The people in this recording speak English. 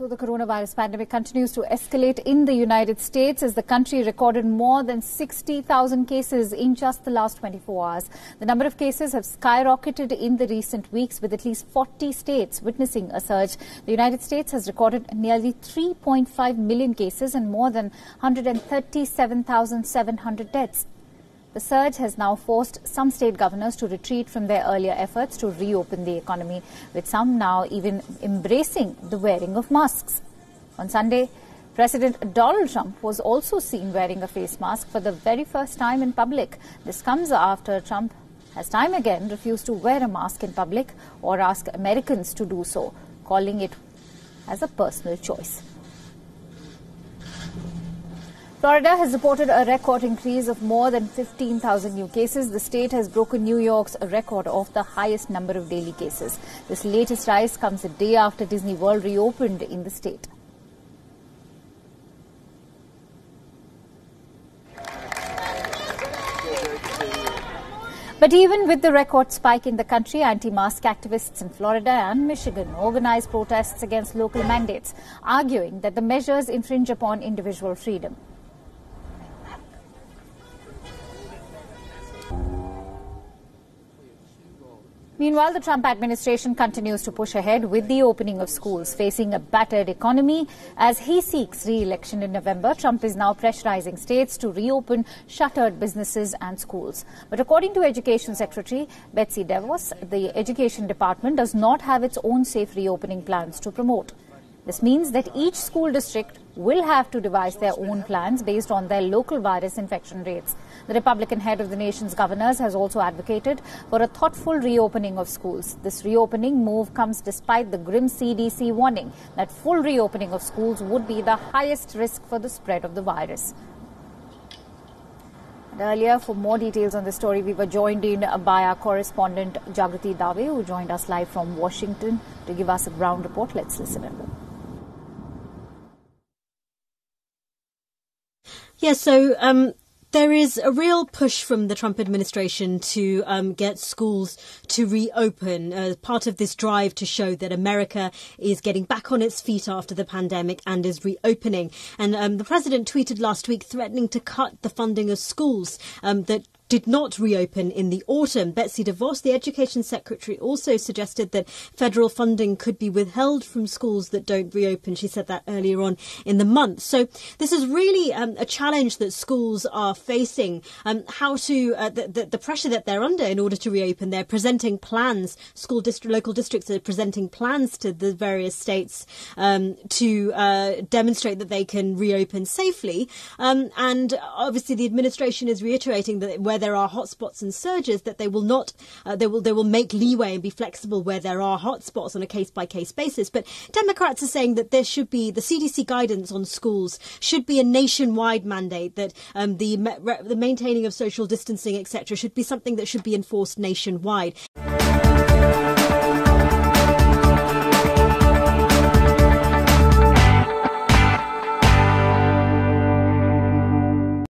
So the coronavirus pandemic continues to escalate in the United States as the country recorded more than 60,000 cases in just the last 24 hours. The number of cases have skyrocketed in the recent weeks, with at least 40 states witnessing a surge. The United States has recorded nearly 3.5 million cases and more than 137,700 deaths. The surge has now forced some state governors to retreat from their earlier efforts to reopen the economy, with some now even embracing the wearing of masks. On Sunday, President Donald Trump was also seen wearing a face mask for the very first time in public. This comes after Trump has time again refused to wear a mask in public or ask Americans to do so, calling it as a personal choice. Florida has reported a record increase of more than 15,000 new cases. The state has broken New York's record of the highest number of daily cases. This latest rise comes a day after Disney World reopened in the state. But even with the record spike in the country, anti-mask activists in Florida and Michigan organized protests against local mandates, arguing that the measures infringe upon individual freedom. Meanwhile, the Trump administration continues to push ahead with the opening of schools. Facing a battered economy as he seeks re-election in November, Trump is now pressurizing states to reopen shuttered businesses and schools. But according to Education Secretary Betsy DeVos, the Education Department does not have its own safe reopening plans to promote. This means that each school district will have to devise their own plans based on their local virus infection rates. The Republican head of the nation's governors has also advocated for a thoughtful reopening of schools. This reopening move comes despite the grim CDC warning that full reopening of schools would be the highest risk for the spread of the virus. And earlier, for more details on this story, we were joined in by our correspondent Jagrati Dave, who joined us live from Washington to give us a ground report. Let's listen in. Yeah, so there is a real push from the Trump administration to get schools to reopen as part of this drive to show that America is getting back on its feet after the pandemic and is reopening. And the president tweeted last week threatening to cut the funding of schools that did not reopen in the autumn. Betsy DeVos, the education secretary, also suggested that federal funding could be withheld from schools that don't reopen. She said that earlier on in the month. So this is really a challenge that schools are facing. The pressure that they're under in order to reopen. They're presenting plans. Local districts are presenting plans to the various states to demonstrate that they can reopen safely. And obviously, the administration is reiterating that where there are hotspots and surges, that they will not, they will make leeway and be flexible where there are hotspots on a case-by-case basis. But Democrats are saying that there should be, the CDC guidance on schools should be a nationwide mandate, that the maintaining of social distancing, etc., should be something that should be enforced nationwide.